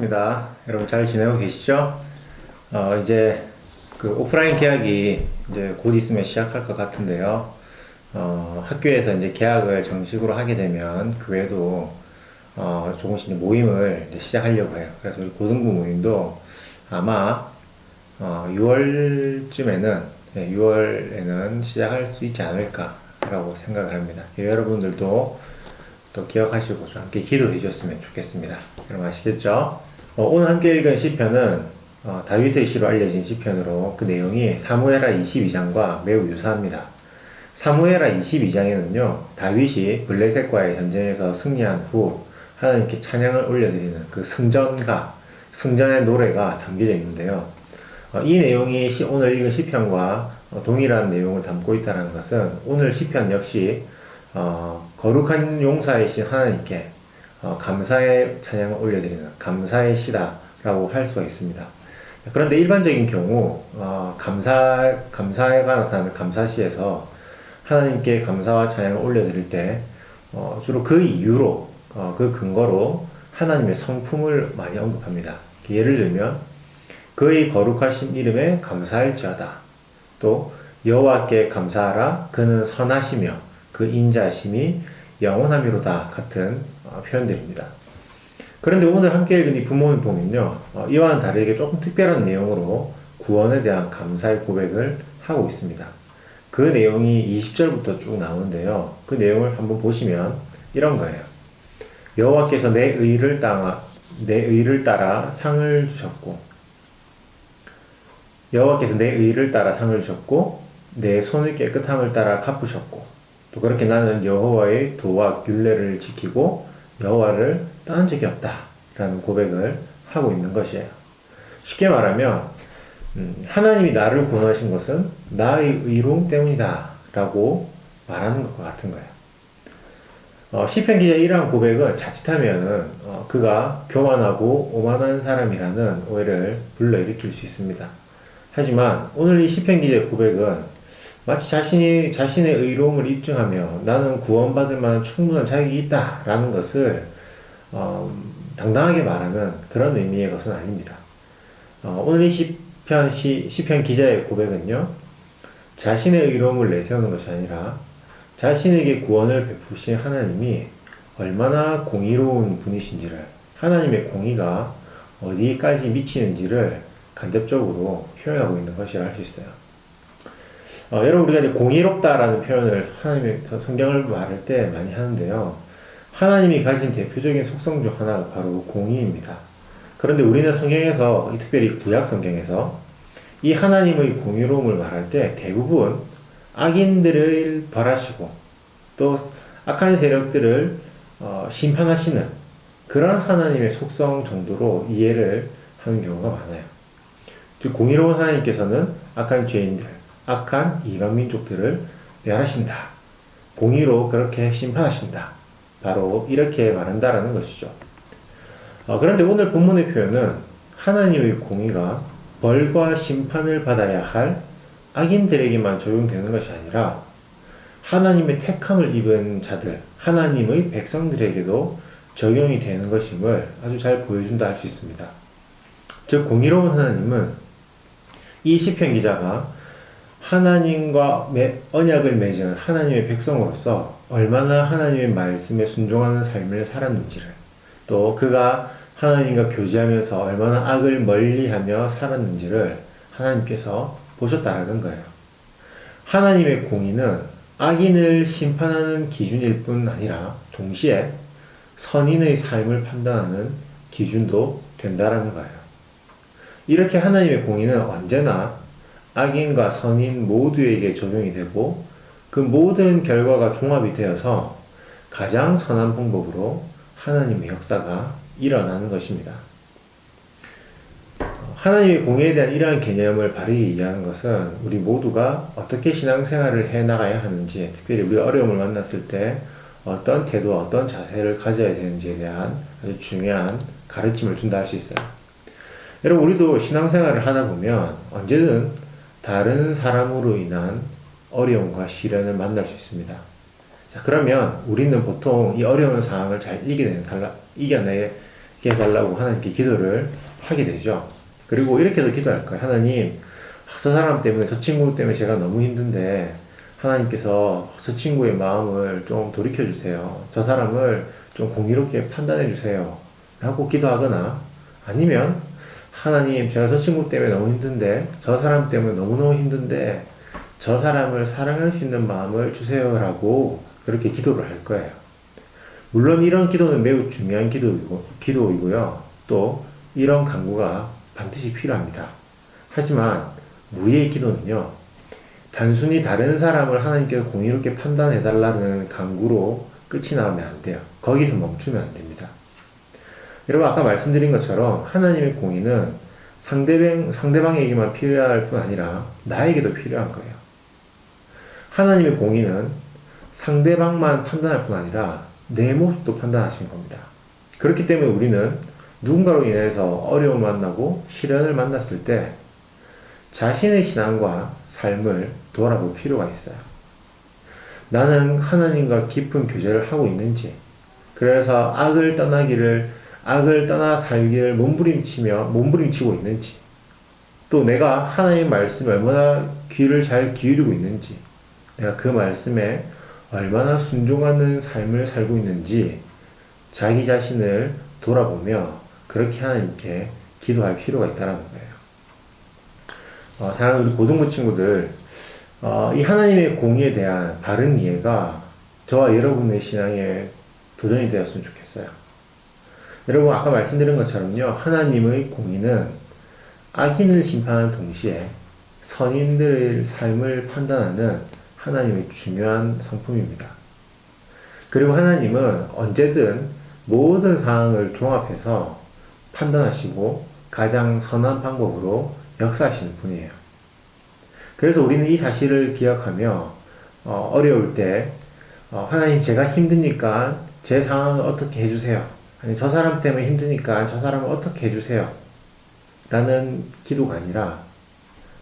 반갑습니다. 여러분 잘 지내고 계시죠? 이제 그 오프라인 개학이 이제 곧 있으면 시작할 것 같은데요. 학교에서 이제 개학을 정식으로 하게 되면 그 외에도 조금씩 이제 모임을 이제 시작하려고 해요. 그래서 우리 고등부 모임도 아마 6월쯤에는 6월에는 시작할 수 있지 않을까라고 생각을 합니다. 여러분들도 또 기억하시고 좀 함께 기도해 주셨으면 좋겠습니다. 여러분 아시겠죠? 오늘 함께 읽은 시편은 다윗의 시로 알려진 시편으로 그 내용이 사무엘하 22장과 매우 유사합니다. 사무엘하 22장에는요 다윗이 블레셋과의 전쟁에서 승리한 후 하나님께 찬양을 올려드리는 그 승전의 노래가 담겨져 있는데요. 이 내용이 오늘 읽은 시편과 동일한 내용을 담고 있다는 것은 오늘 시편 역시 거룩한 용사이신 하나님께 감사의 찬양을 올려드리는 감사의 시다라고 할 수가 있습니다. 그런데 일반적인 경우 감사가 나타나는 감사시에서 하나님께 감사와 찬양을 올려드릴 때 주로 그 이유로 그 근거로 하나님의 성품을 많이 언급합니다. 예를 들면 그의 거룩하신 이름에 감사할지어다, 또 여호와께 감사하라 그는 선하시며 그 인자심이 영원함이로다 같은 표현들입니다. 그런데 오늘 함께 읽은 이 부모님 보면요 이와는 다르게 조금 특별한 내용으로 구원에 대한 감사의 고백을 하고 있습니다. 그 내용이 20절부터 쭉 나오는데요 그 내용을 한번 보시면 이런 거예요. 여호와께서 내 의를 따라 상을 주셨고 여호와께서 내 의를 따라 상을 주셨고 내 손의 깨끗함을 따라 갚으셨고 또 그렇게 나는 여호와의 도와 율례를 지키고 여호와를 떠난 적이 없다 라는 고백을 하고 있는 것이에요. 쉽게 말하면 하나님이 나를 구원하신 것은 나의 의로움 때문이다 라고 말하는 것과 같은 거예요. 시편 기자의 이러한 고백은 자칫하면 그가 교만하고 오만한 사람이라는 오해를 불러일으킬 수 있습니다. 하지만 오늘 이 시편 기자의 고백은 마치 자신의 의로움을 입증하며 나는 구원받을 만한 충분한 자격이 있다 라는 것을 당당하게 말하는 그런 의미의 것은 아닙니다. 오늘 이 시편 기자의 고백은요 자신의 의로움을 내세우는 것이 아니라 자신에게 구원을 베푸신 하나님이 얼마나 공의로운 분이신지를, 하나님의 공의가 어디까지 미치는지를 간접적으로 표현하고 있는 것이라 할 수 있어요. 여러분 우리가 이제 공의롭다라는 표현을 하나님의 성경을 말할 때 많이 하는데요. 하나님이 가진 대표적인 속성 중 하나가 바로 공의입니다. 그런데 우리는 성경에서, 특별히 구약 성경에서 이 하나님의 공의로움을 말할 때 대부분 악인들을 벌하시고 또 악한 세력들을 심판하시는 그런 하나님의 속성 정도로 이해를 하는 경우가 많아요. 즉 공의로운 하나님께서는 악한 죄인들, 악한 이방 민족들을 멸하신다. 공의로 그렇게 심판하신다. 바로 이렇게 말한다라는 것이죠. 그런데 오늘 본문의 표현은 하나님의 공의가 벌과 심판을 받아야 할 악인들에게만 적용되는 것이 아니라 하나님의 택함을 입은 자들, 하나님의 백성들에게도 적용이 되는 것임을 아주 잘 보여준다 할 수 있습니다. 즉 공의로운 하나님은 이 시편 기자가 하나님과 언약을 맺은 하나님의 백성으로서 얼마나 하나님의 말씀에 순종하는 삶을 살았는지를, 또 그가 하나님과 교제하면서 얼마나 악을 멀리하며 살았는지를 하나님께서 보셨다라는 거예요. 하나님의 공의는 악인을 심판하는 기준일 뿐 아니라 동시에 선인의 삶을 판단하는 기준도 된다라는 거예요. 이렇게 하나님의 공의는 언제나 악인과 선인 모두에게 적용이 되고 그 모든 결과가 종합이 되어서 가장 선한 방법으로 하나님의 역사가 일어나는 것입니다. 하나님의 공의에 대한 이러한 개념을 바르게 이해하는 것은 우리 모두가 어떻게 신앙생활을 해나가야 하는지, 특별히 우리가 어려움을 만났을 때 어떤 태도, 어떤 자세를 가져야 되는지에 대한 아주 중요한 가르침을 준다 할 수 있어요. 여러분 우리도 신앙생활을 하다 보면 언제든 다른 사람으로 인한 어려움과 시련을 만날 수 있습니다. 자, 그러면 우리는 보통 이 어려운 상황을 잘 이겨내게 쉽게 해달라고 하나님께 기도를 하게 되죠. 그리고 이렇게도 기도할 거예요. 하나님, 저 사람 때문에, 저 친구 때문에 제가 너무 힘든데 하나님께서 저 친구의 마음을 좀 돌이켜주세요. 저 사람을 좀 공의롭게 판단해주세요. 하고 기도하거나, 아니면 하나님, 제가 저 친구 때문에 너무 힘든데, 저 사람 때문에 너무너무 힘든데 저 사람을 사랑할 수 있는 마음을 주세요라고 그렇게 기도를 할 거예요. 물론 이런 기도는 매우 중요한 기도이고요. 또 이런 간구가 반드시 필요합니다. 하지만 우리의 기도는요, 단순히 다른 사람을 하나님께서 공의롭게 판단해달라는 간구로 끝이 나면 안 돼요. 거기서 멈추면 안 됩니다. 여러분, 아까 말씀드린 것처럼 하나님의 공의는 상대방에게만 필요할 뿐 아니라 나에게도 필요한 거예요. 하나님의 공의는 상대방만 판단할 뿐 아니라 내 모습도 판단하시는 겁니다. 그렇기 때문에 우리는 누군가로 인해서 어려움을 만나고 시련을 만났을 때 자신의 신앙과 삶을 돌아볼 필요가 있어요. 나는 하나님과 깊은 교제를 하고 있는지, 그래서 악을 떠나 살기를 몸부림치고 있는지, 또 내가 하나님의 말씀에 얼마나 귀를 잘 기울이고 있는지, 내가 그 말씀에 얼마나 순종하는 삶을 살고 있는지 자기 자신을 돌아보며 그렇게 하나님께 기도할 필요가 있다는 거예요. 사랑하는 우리 고등부 친구들, 이 하나님의 공의에 대한 바른 이해가 저와 여러분의 신앙에 도전이 되었으면 좋겠어요. 여러분, 아까 말씀드린 것처럼요, 하나님의 공의는 악인을 심판하는 동시에 선인들의 삶을 판단하는 하나님의 중요한 성품입니다. 그리고 하나님은 언제든 모든 상황을 종합해서 판단하시고 가장 선한 방법으로 역사하시는 분이에요. 그래서 우리는 이 사실을 기억하며 어려울 때 하나님, 제가 힘드니까 제 상황을 어떻게 해주세요. 아니, 저 사람 때문에 힘드니까 저 사람을 어떻게 해주세요. 라는 기도가 아니라,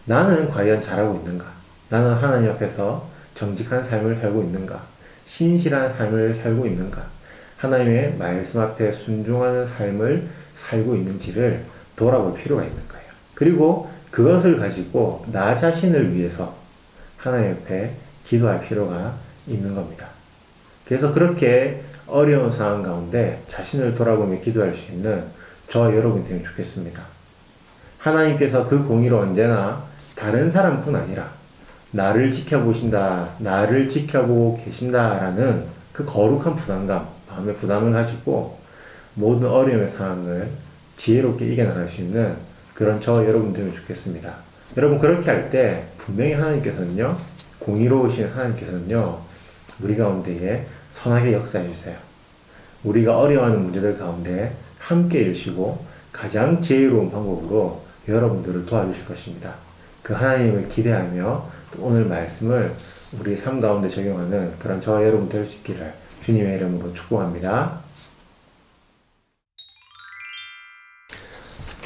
나는 과연 잘하고 있는가? 나는 하나님 앞에서 정직한 삶을 살고 있는가? 신실한 삶을 살고 있는가? 하나님의 말씀 앞에 순종하는 삶을 살고 있는지를 돌아볼 필요가 있는 거예요. 그리고 그것을 가지고 나 자신을 위해서 하나님 앞에 기도할 필요가 있는 겁니다. 그래서 그렇게 어려운 상황 가운데 자신을 돌아보며 기도할 수 있는 저와 여러분이 되면 좋겠습니다. 하나님께서 그 공의로 언제나 다른 사람뿐 아니라 나를 지켜보신다, 나를 지켜보고 계신다라는 그 거룩한 부담감, 마음의 부담을 가지고 모든 어려움의 상황을 지혜롭게 이겨나갈 수 있는 그런 저와 여러분 되면 좋겠습니다. 여러분, 그렇게 할 때 분명히 하나님께서는요, 공의로우신 하나님께서는요, 우리 가운데에 선하게 역사해 주세요. 우리가 어려워하는 문제들 가운데 함께 일시고 가장 지혜로운 방법으로 여러분들을 도와주실 것입니다. 그 하나님을 기대하며 또 오늘 말씀을 우리 삶 가운데 적용하는 그런 저와 여러분 될 수 있기를 주님의 이름으로 축복합니다.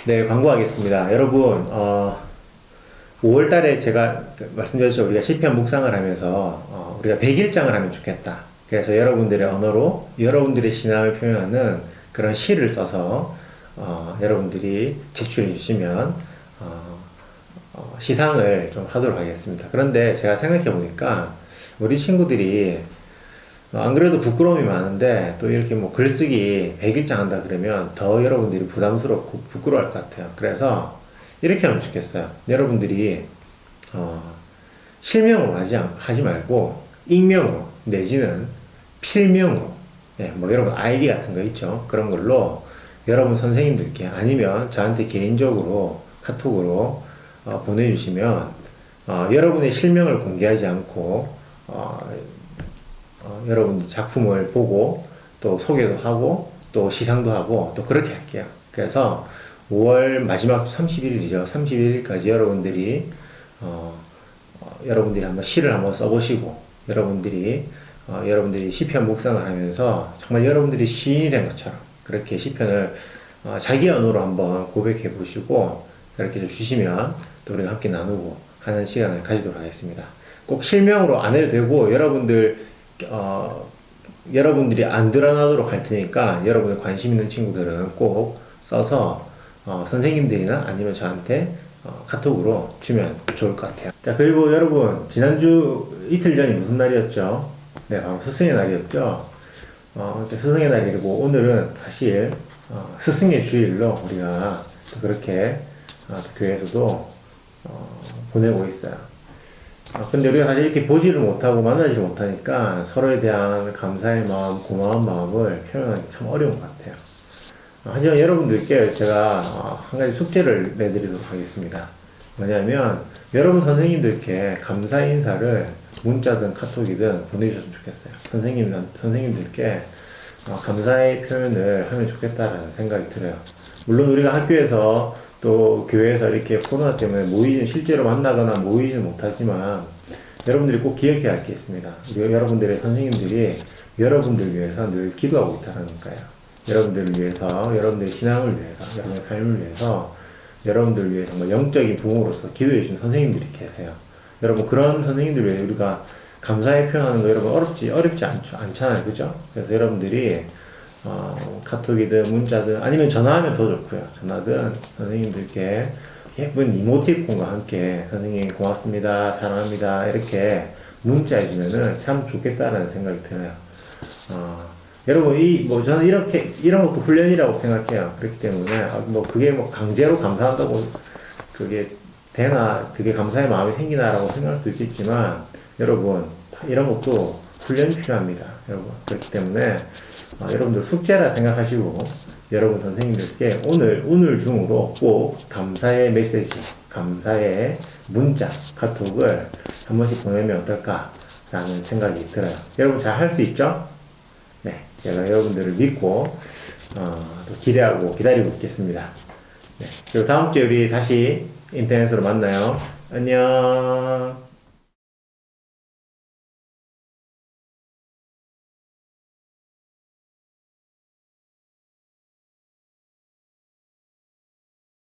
네, 광고하겠습니다. 여러분, 5월 달에 제가 말씀드렸죠. 우리가 시편 묵상을 하면서 우리가 100일장을 하면 좋겠다. 그래서 여러분들의 언어로 여러분들의 신앙을 표현하는 그런 시를 써서 여러분들이 제출해 주시면 시상을 좀 하도록 하겠습니다. 그런데 제가 생각해 보니까 우리 친구들이 안 그래도 부끄러움이 많은데 또 이렇게 뭐 글쓰기 100일장 한다 그러면 더 여러분들이 부담스럽고 부끄러워할 것 같아요. 그래서 이렇게 하면 좋겠어요. 여러분들이 실명으로 하지 말고 익명으로 내지는 필명으로, 뭐 여러분 아이디 같은 거 있죠. 그런 걸로 여러분 선생님들께 아니면 저한테 개인적으로 카톡으로 보내주시면 여러분의 실명을 공개하지 않고 여러분 작품을 보고 또 소개도 하고 또 시상도 하고 또 그렇게 할게요. 그래서 5월 마지막 31일이죠. 31일까지 여러분들이 한번 시를 한번 써보시고 여러분들이 시편 묵상을 하면서 정말 여러분들이 시인이 된 것처럼 그렇게 시편을 자기 언어로 한번 고백해 보시고 그렇게 주시면 또 우리가 함께 나누고 하는 시간을 가지도록 하겠습니다. 꼭 실명으로 안 해도 되고 여러분들 여러분들이 안 드러나도록 할 테니까 여러분의 관심 있는 친구들은 꼭 써서 선생님들이나 아니면 저한테 카톡으로 주면 좋을 것 같아요. 자, 그리고 여러분, 지난주 이틀 전이 무슨 날이었죠? 네, 바로 스승의 날이었죠. 스승의 날이고, 오늘은 사실 스승의 주일로 우리가 또 그렇게 또 교회에서도 보내고 있어요. 근데 우리가 사실 이렇게 보지를 못하고 만나지를 못하니까 서로에 대한 감사의 마음, 고마운 마음을 표현하기 참 어려운 것 같아요. 하지만 여러분들께 제가 한 가지 숙제를 내드리도록 하겠습니다. 뭐냐면 여러분 선생님들께 감사 인사를 문자든 카톡이든 보내주셨으면 좋겠어요. 선생님들께 감사의 표현을 하면 좋겠다라는 생각이 들어요. 물론 우리가 학교에서 또 교회에서 이렇게 코로나 때문에 실제로 만나거나 모이지는 못하지만 여러분들이 꼭 기억해야 할 게 있습니다. 여러분들의 선생님들이 여러분들 위해서 늘 기도하고 있다는 거예요. 여러분들을 위해서, 여러분들의 신앙을 위해서, 여러분의 삶을 위해서, 여러분들을 위해 정말 영적인 부모로서 기도해 주신 선생님들이 계세요. 여러분, 그런 선생님들 위해 우리가 감사의 표현하는 거 여러분 어렵지 않잖아요. 그죠? 그래서 여러분들이 카톡이든 문자든 아니면 전화하면 더 좋고요. 전화든 선생님들께 예쁜 이모티콘과 함께 선생님 고맙습니다, 사랑합니다 이렇게 문자해주면은 참 좋겠다라는 생각이 들어요. 여러분 저는 이런 것도 훈련이라고 생각해요. 그렇기 때문에 그게 강제로 감사한다고 그게 되나 그게 감사의 마음이 생기나라고 생각할 수도 있겠지만 여러분 이런 것도 훈련이 필요합니다. 여러분 그렇기 때문에 여러분들 숙제라 생각하시고 여러분 선생님들께 오늘 중으로 꼭 감사의 메시지, 감사의 문자, 카톡을 한 번씩 보내면 어떨까라는 생각이 들어요. 여러분 잘 할 수 있죠? 네, 제가 여러분들을 믿고 또 기대하고 기다리고 있겠습니다. 네, 그리고 다음 주에 우리 다시 인터넷으로 만나요. 안녕.